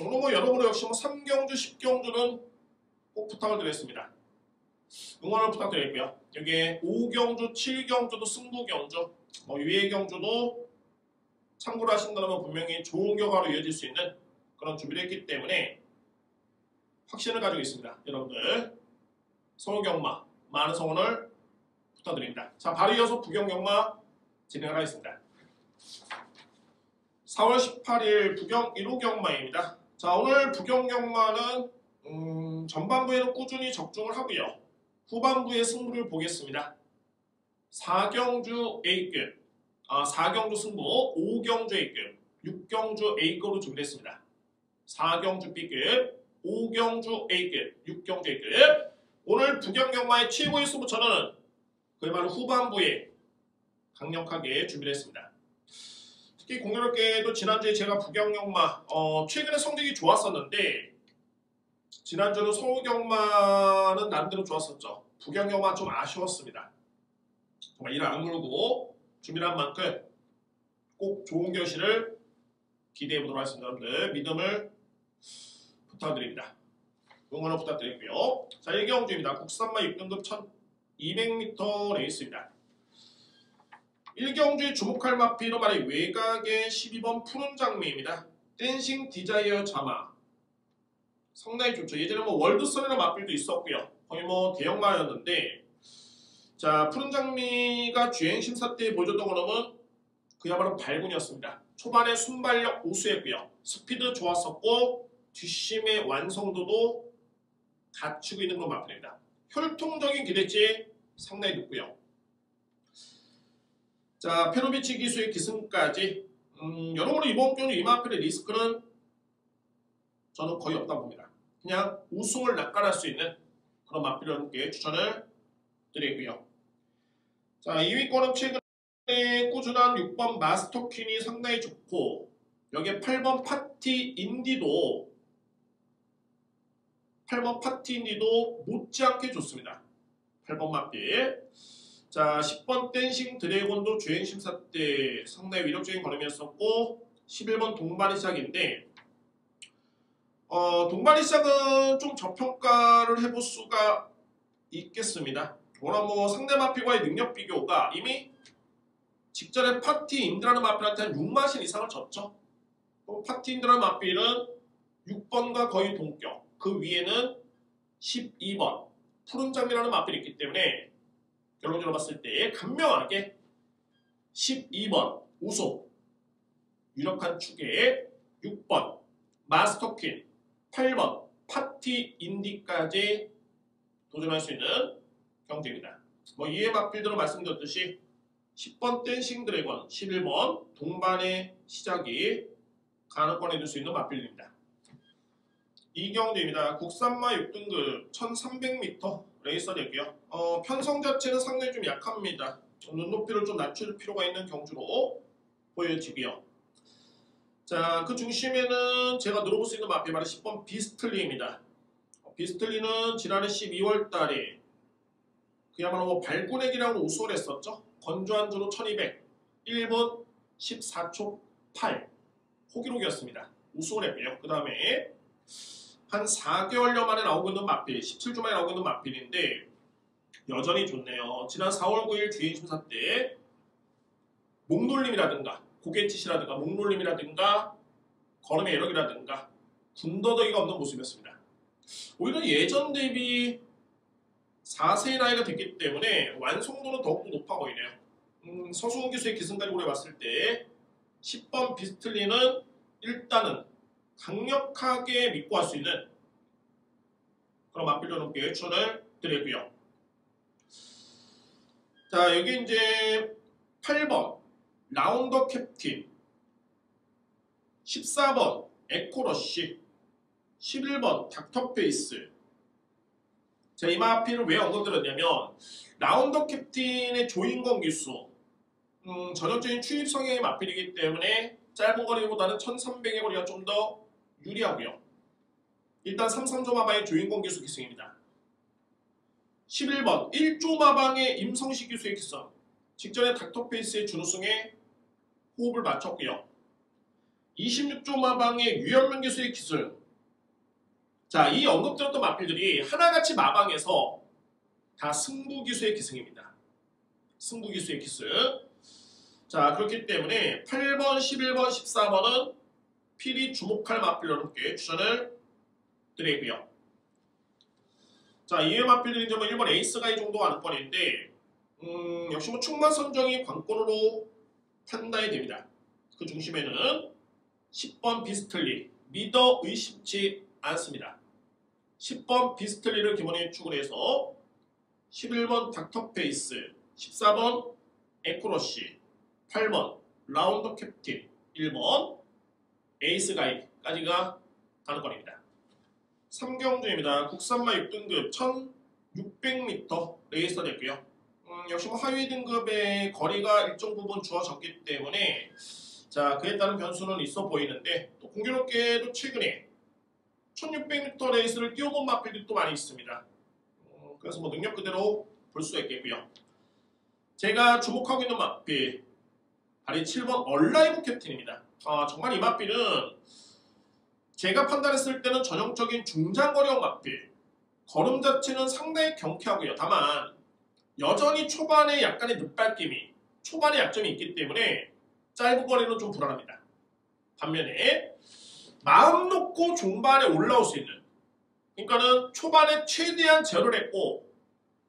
오늘 뭐 여러분 역시 3경주, 10경주는 꼭 부탁을 드리겠습니다. 응원을 부탁드리고요. 여기에 5경주, 7경주도 승부경주, 유예 경주도 참고를 하신다면 분명히 좋은 결과로 이어질 수 있는 그런 준비를 했기 때문에 확신을 가지고 있습니다. 여러분들 서울경마 많은 성원을 부탁드립니다. 자, 바로 이어서 부경경마 진행을 하겠습니다. 4월 18일 부경 1호 경마입니다. 자, 오늘 부경경마는 전반부에는 꾸준히 적중을 하고요. 후반부의 승부를 보겠습니다. 4경주 A급, 4경주 승부, 5경주 A급, 6경주 A급으로 준비했습니다. 4경주 B급, 5경주 A급, 6경주 A급. 오늘 부경경마의 최고의 승부처는 그야말로 후반부에 강력하게 준비를 했습니다. 특히 공교롭게도 지난주에 제가 부경경마 최근에 성적이 좋았었는데 지난주는 서울경마는 나름대로 좋았었죠. 부경경마 좀 아쉬웠습니다. 정말 이를 악물고 준비를 한 만큼 꼭 좋은 결실을 기대해 보도록 하겠습니다. 여러분들 믿음을 부탁드립니다. 응원을 부탁드리고요. 자, 1경주입니다. 국산마 6등급 1200m 레이스입니다. 1경주에 주목할 마피로 말이 외곽의 12번 푸른 장미입니다. 댄싱 디자이어 자마 상당히 좋죠. 예전에 월드선이라는 마필도 있었고요. 거의 대형마였는데 자, 푸른 장미가 주행 심사 때 보여줬던 거는 그야말로 발군이었습니다. 초반에 순발력 우수했고요. 스피드 좋았었고 뒷심의 완성도도 갖추고 있는 그런 마필입니다. 혈통적인 기대치 상당히 높고요. 자, 페로비치 기수의 기승까지 여러모로 이번 경주 이 마필의 리스크는 저는 거의 없다고 봅니다. 그냥 우승을 낚아낼 수 있는 그런 마필 여러분께 추천을 드리고요. 자, 2위권은 최근에 꾸준한 6번 마스터퀸이 상당히 좋고 여기에 8번 파티 인디도 못지않게 좋습니다. 8번 마필. 자, 10번 댄싱 드래곤도 주행심사 때 상당히 위력적인 걸음이었었고 11번 동반이 시작인데 동반이 시작은 좀 저평가를 해볼 수가 있겠습니다. 워낙 상대 마필과의 능력 비교가 이미 직전에 파티 인드라는 마필한테 한 6마신 이상을 졌죠. 파티 인드라는 마필은 6번과 거의 동격, 그 위에는 12번 푸른 장미라는 마필이 있기 때문에 결론적으로 봤을 때 간명하게 12번 우소 유력한 축에 6번 마스터퀸 8번 파티 인디까지 도전할 수 있는 경주입니다. 이에 마필대로 말씀드렸듯이 10번 댄싱 드래곤 11번 동반의 시작이 가능권에 들 수 있는 마필입니다. 이 경주입니다. 국산마 6등급 1300m 레이서되고요. 편성 자체는 상당히 좀 약합니다. 눈높이를 좀 낮출 필요가 있는 경주로 보여지고요. 자, 그 중심에는 제가 늘어볼 수 있는 마필 바로 10번 비스틀리입니다. 비스틀리는 지난해 12월 달에 그야말로 발군액이라고 우승을 했었죠. 건조한 주로 1200 1분 14초 8 호기록이었습니다. 우승을 했고요. 그 다음에 한 4개월여 만에 나오고 있는 마필, 17주 만에 나오고 있는 마필인데 여전히 좋네요. 지난 4월 9일 주행심사 때 목놀림이라든가 고갯짓이라든가 목놀림이라든가 걸음의 여력이라든가 군더더기가 없는 모습이었습니다. 오히려 예전 대비 4세의 나이가 됐기 때문에 완성도는 더욱더 높아 보이네요. 서수훈 기수의 기승까지 고려봤을 때 10번 비스틀리는 일단은 강력하게 믿고 할 수 있는 그런 마필로 높게 추천을 드리고요. 자, 여기 이제 8번 라운더 캡틴, 14번 에코러쉬, 11번 닥터페이스. 자, 이 마필을 왜 언급드렸냐면 라운더 캡틴의 조인건 기수, 전형적인 추입 성향의 마필이기 때문에 짧은 거리보다는 1300의 거리가 좀 더 유리하고요. 일단 33조 마방의 조인건 기수 기승입니다. 11번 1조 마방의 임성시 기수의 기승, 직전에 닥터페이스의 준우승에 호흡을 맞췄고요. 26조 마방의 유현명 기수의 기승. 자, 이 언급드렸던 마필들이 하나같이 마방에서 다 승부 기수의 기승입니다. 승부 기수의 기승. 자, 그렇기 때문에 8번, 11번, 14번은 필히 주목할 마필 여러분께 추천을 드리고요. 자, 이외 마필들이 이제 뭐 1번 에이스가이 정도 안건인데 역시 뭐 충만 선정이 관건으로 판단이 됩니다. 그 중심에는 10번 비스틀리, 믿어 의심치 않습니다. 10번 비스틀리를 기본에 추구해서 11번 닥터페이스, 14번 에쿠러시, 8번 라운더 캡틴, 1번 에이스 가이까지가 가능권입니다. 3경주입니다. 국산마 6등급 1600m 레이서 됐고요. 역시 뭐 하위 등급의 거리가 일정 부분 주어졌기 때문에 자, 그에 따른 변수는 있어 보이는데 또 공교롭게도 최근에 1600m 레이스를 뛰어본 마필들이 또 많이 있습니다. 그래서 뭐 능력 그대로 볼 수 있겠고요. 제가 주목하고 있는 마필 바로 7번 얼라이브 캡틴입니다. 정말 이 마필은 제가 판단했을 때는 전형적인 중장거리형 마필, 걸음 자체는 상당히 경쾌하고요. 다만 여전히 초반에 약간의 늦발김이, 초반에 약점이 있기 때문에 짧은 거리는 좀 불안합니다. 반면에 마음 놓고 중반에 올라올 수 있는, 그러니까는 초반에 최대한 제어를 했고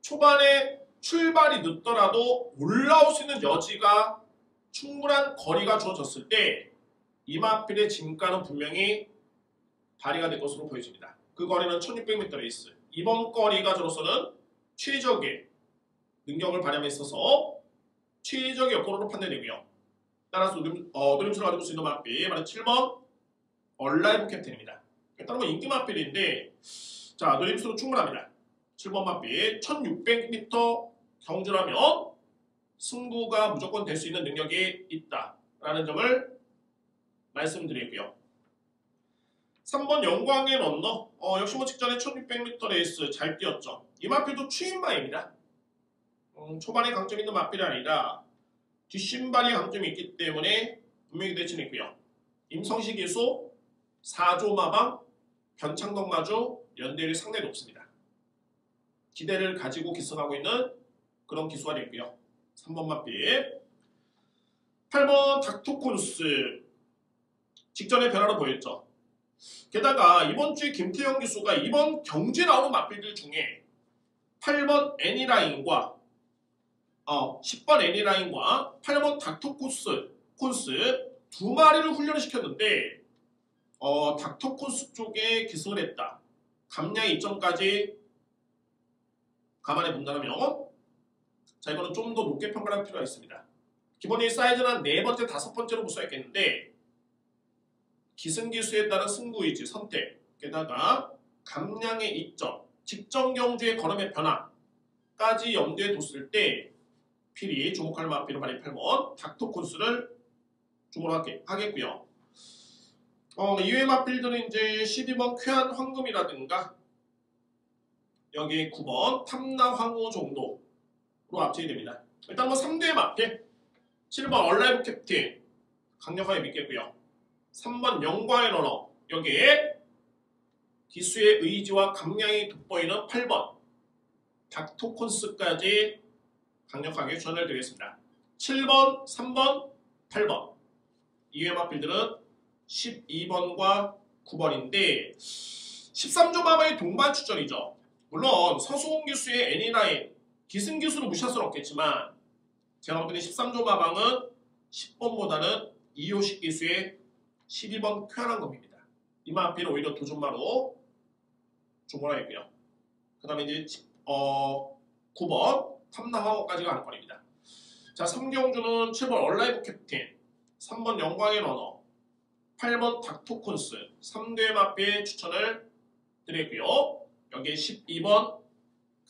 초반에 출발이 늦더라도 올라올 수 있는 여지가 충분한 거리가 주어졌을 때 이 마필의 진가는 분명히 발휘가 될 것으로 보여집니다. 그 거리는 1600m 레이스. 이번 거리가 저로서는 최적의 능력을 발휘함에 있어서 최적의 여건으로 판단되고요. 따라서 노림수를 가지고 수 있는 마필 바로 7번 얼라이브 캡틴입니다. 일단 뭐 인기 마필인데 자, 노림수로 충분합니다. 7번 마필 1600m 경주라면 승부가 무조건 될 수 있는 능력이 있다라는 점을 말씀드리고요. 3번 영광의 런너, 역시 뭐 직전에 1600m 레이스 잘 뛰었죠. 이 마필도 추임마입니다. 초반에 강점이 있는 마필이 아니라 뒷신발이 강점이 있기 때문에 분명히 대칭이 있고요. 임성시 기수, 4조 마방, 변창덕 마주 연대율이 상당히 높습니다. 기대를 가지고 기승하고 있는 그런 기수가 되고요. 3번 마필. 8번 닥터콘스, 직전에 변화로 보였죠. 게다가 이번 주에 김태형 기수가 이번 경주에 나오는 마필들 중에 8번 애니라인과 10번 애니라인과 8번 닥터콘스 두 마리를 훈련을 시켰는데 닥터콘스 쪽에 기승을 했다. 감량의 이점까지 감안해 본다면 자, 이거는 좀 더 높게 평가할 필요가 있습니다. 기본적인 사이즈는 한 4번째, 5번째로 볼 수 있겠는데 기승기수에 따른 승부의지, 선택, 게다가 감량의 이점, 직전 경주의 걸음의 변화까지 염두에 뒀을 때 필히 주목할 마필은 바로 8번 닥터콘스를 주목하겠고요. 이외의 마필들은 이제 12번 쾌한 황금이라든가 여기 9번 탐나 황후 정도로 앞서게 됩니다. 일단 뭐 3대의 마필 7번 얼라이브 캡틴 강력하게 믿겠고요. 3번 영광의 러너, 여기에 기수의 의지와 감량이 돋보이는 8번 닥터콘스까지 강력하게 추천을 드리겠습니다. 7번, 3번, 8번 이외의 마필들은 12번과 9번인데 13조 마방의 동반 추천이죠. 물론 서수홍 기수의 애니라인 기승 기수로 무시할 수는 없겠지만 제가 볼 때는 13조 마방은 10번보다는 이효식 기수의 12번 쾌활한 겁니다. 이 마필은 오히려 도전마로 주목하겠고요. 그 다음에 이제 9번 탐나황어까지가 안건입니다. 자, 3경주는 7번 얼라이브 캡틴, 3번 영광의 러너, 8번 닥터콘스 3대 마피의 추천을 드리고요. 여기에 12번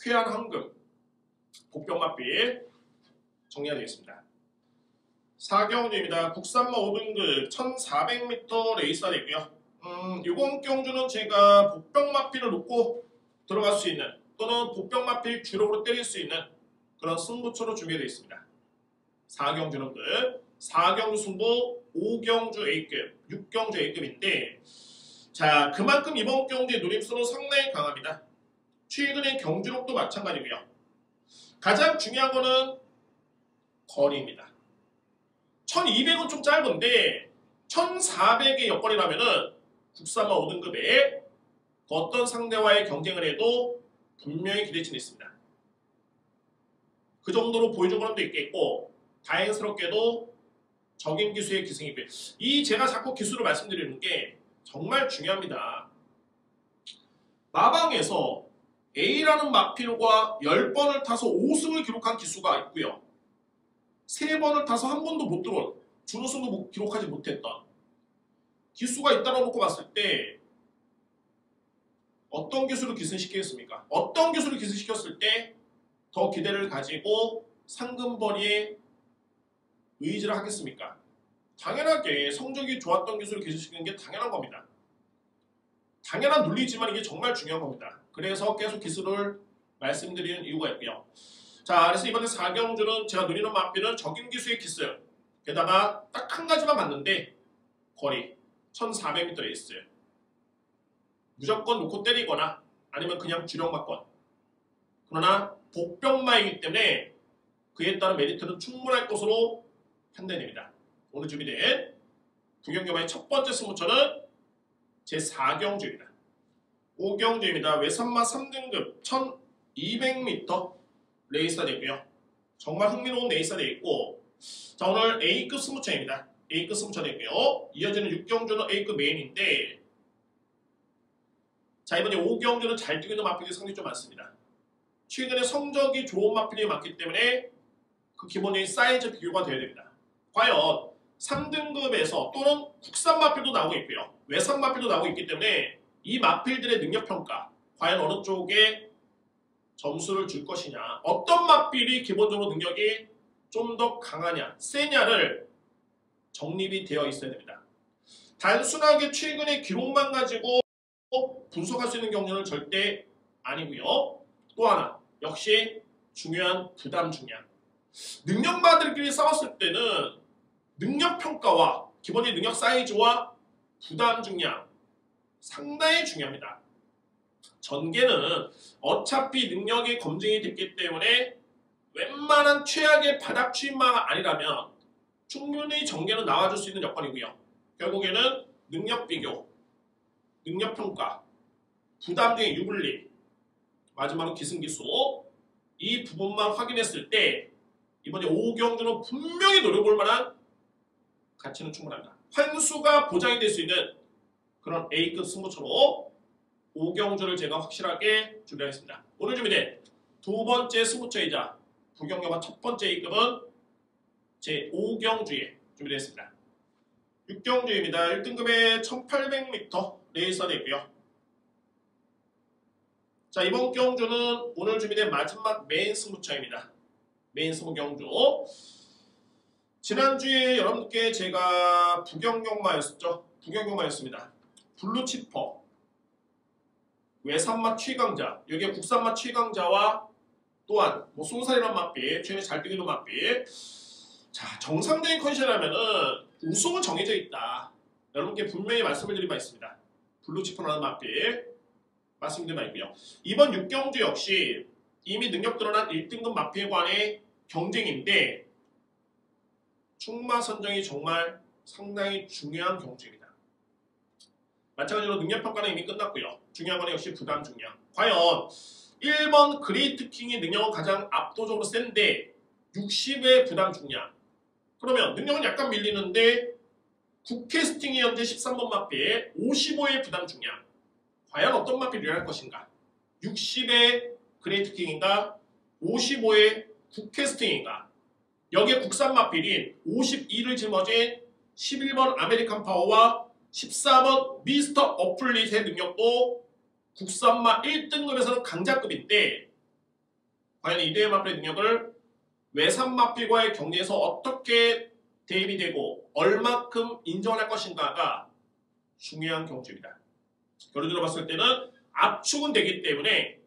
쾌한 황금 복병 마피 정리가 되겠습니다. 4경주입니다. 국산마 5등급 1400m 레이스가 되고요. 이번 경주는 제가 복병 마피를 놓고 들어갈 수 있는 또는 복병 마피를 주력으로 때릴 수 있는 그런 승부처로 준비되어 있습니다. 4경주는 4경주 승부 5경주 A급 6경주 A급인데 자 그만큼 이번 경주의 노림수는 상당히 강합니다. 최근의 경주력도 마찬가지고요. 가장 중요한 거는 거리입니다. 1200은 좀 짧은데 1400의 여건이라면은 국산마 5등급에 어떤 상대와의 경쟁을 해도 분명히 기대치는 있습니다. 그 정도로 보여준 것도 있겠고 다행스럽게도 적임 기수의 기승이고요. 이 제가 자꾸 기수를 말씀드리는 게 정말 중요합니다. 마방에서 A라는 마필과 10번을 타서 5승을 기록한 기수가 있고요. 3번을 타서 한 번도 못 들어온 준우승도 기록하지 못했던 기수가 있다고 놓고 봤을 때 어떤 기수를 기승시키겠습니까? 어떤 기수를 기승시켰을 때 더 기대를 가지고 상금벌이에 의지를 하겠습니까? 당연하게 성적이 좋았던 기수를 기승시키는 게 당연한 겁니다. 당연한 논리지만 이게 정말 중요한 겁니다. 그래서 계속 기수를 말씀드리는 이유가 있고요. 자, 그래서 이번에 4경주는 제가 노리는 마피는 적임 기수의 기수 게다가 딱 한 가지만 봤는데 거리 1400m 레이스 무조건 놓고 때리거나 아니면 그냥 주력 맞건 그러나 복병마이기 때문에 그에 따른 메리트는 충분할 것으로 판단됩니다. 오늘 준비된 부경경마의 첫 번째 승부처는 제4경주입니다. 5경주입니다. 외산마 3등급 1200m 레이스가 되고요. 정말 흥미로운 레이스가 되어 있고 자 오늘 A급 승부처입니다. A급 승부처 되고요. 이어지는 6경주는 A급 메인인데 자 이번에 5경주는 잘 뛰고 있는 마필이 상당히 좀 많습니다. 최근에 성적이 좋은 마필이 많기 때문에 그 기본적인 사이즈 비교가 되어야 됩니다. 과연 3등급에서 또는 국산 마필도 나오고 있고요. 외산 마필도 나오고 있기 때문에 이 마필들의 능력평가 과연 어느 쪽에 점수를 줄 것이냐 어떤 마필이 기본적으로 능력이 좀 더 강하냐 세냐를 정립이 되어 있어야 됩니다. 단순하게 최근의 기록만 가지고 분석할 수 있는 경우는 절대 아니고요. 또 하나 역시 중요한 부담 중량 능력마들끼리 싸웠을 때는 능력평가와 기본적인 능력 사이즈와 부담 중량 상당히 중요합니다. 전개는 어차피 능력이 검증이 됐기 때문에 웬만한 최악의 바닥 추임마가 아니라면 충분히 전개는 나와줄 수 있는 여건이고요. 결국에는 능력 비교, 능력 평가, 부담 중의 유불리, 마지막으로 기승기수 이 부분만 확인했을 때 이번에 5경주는 분명히 노려볼 만한 가치는 충분합니다. 환수가 보장이 될 수 있는 그런 A급 승부처로 5경주를 제가 확실하게 준비하겠습니다. 오늘 준비된 두 번째 승부처이자 부경경마 첫 번째 A급은 제 5경주에 준비되어 있습니다. 6경주입니다. 1등급에 1800m 레이스가 되고요. 자 이번 경주는 오늘 준비된 마지막 메인 승부처입니다. 메인 승부 경주. 지난주에 여러분께 제가 부경경마였었죠. 부경경마였습니다. 블루치퍼, 외산맛 최강자, 여기에 국산맛 최강자와 또한 뭐 쏜살이란 맛비, 최근에 잘 뛰는 맛비. 자 정상적인 컨디션이라면은 우승은 정해져 있다. 여러분께 분명히 말씀을 드린 바 있습니다. 블루치퍼라는 맛비 말씀드린 바 있고요. 이번 6경주 역시 이미 능력 드러난 1등급 마필관의 경쟁인데 충마 선정이 정말 상당히 중요한 경주입니다. 마찬가지로 능력평가는 이미 끝났고요. 중요한 건 역시 부담 중량. 과연 1번 그레이트 킹의 능력은 가장 압도적으로 센데 60의 부담 중량. 그러면 능력은 약간 밀리는데 국캐스팅이 현재 13번 마필 55의 부담 중량. 과연 어떤 마필이 일어날 것인가? 60의 그레이트킹인가 55의 국캐스팅인가. 여기에 국산 마필인 52를 짊어진 11번 아메리칸 파워와 14번 미스터 어플릿의 능력도 국산마 1등급에서는 강자급인데 과연 이대의 마필의 능력을 외산 마필과의 경기에서 어떻게 대입이 되고 얼마큼 인정할 것인가가 중요한 경주입니다. 결론 들어봤을 때는 압축은 되기 때문에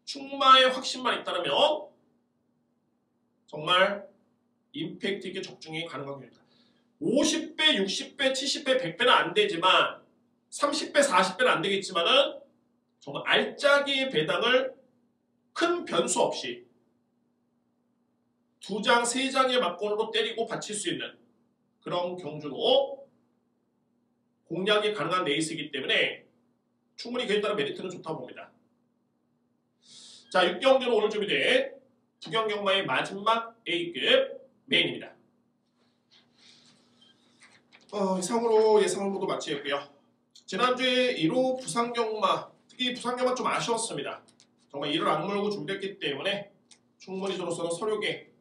충마의 확신만 있다면 정말 임팩트 있게 적중이 가능한 경우입니다. 50배, 60배, 70배, 100배는 안 되지만 30배, 40배는 안 되겠지만은 정말 알짜기의 배당을 큰 변수 없이 2장, 3장의 막권으로 때리고 받칠 수 있는 그런 경주로 공략이 가능한 레이스이기 때문에 충분히 그에 따른 메리트는 좋다고 봅니다. 자, 6경주는 오늘 준비된 부경경마의 마지막 A급 메인입니다. 이상으로 예상을 모두 마치겠고요. 지난주에 1호 부산경마, 특히 부산경마 좀 아쉬웠습니다. 정말 이를 악물고 준비했기 때문에 충분히 저로서는 서력에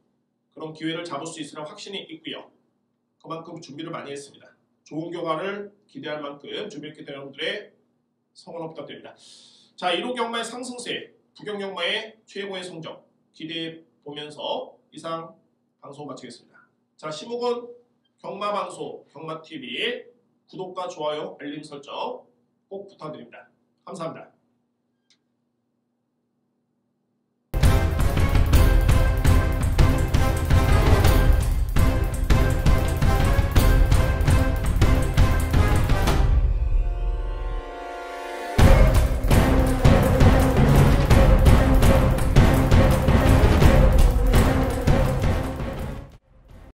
그런 기회를 잡을 수 있으리라 확신이 있고요. 그만큼 준비를 많이 했습니다. 좋은 결과를 기대할 만큼 준비했기 때문에 여러분들의 성원 부탁드립니다. 자, 1호 경마의 상승세, 부경경마의 최고의 성적 기대해 보면서 이상 방송 마치겠습니다. 자, 시목은 경마방송, 경마TV 구독과 좋아요, 알림 설정 꼭 부탁드립니다. 감사합니다.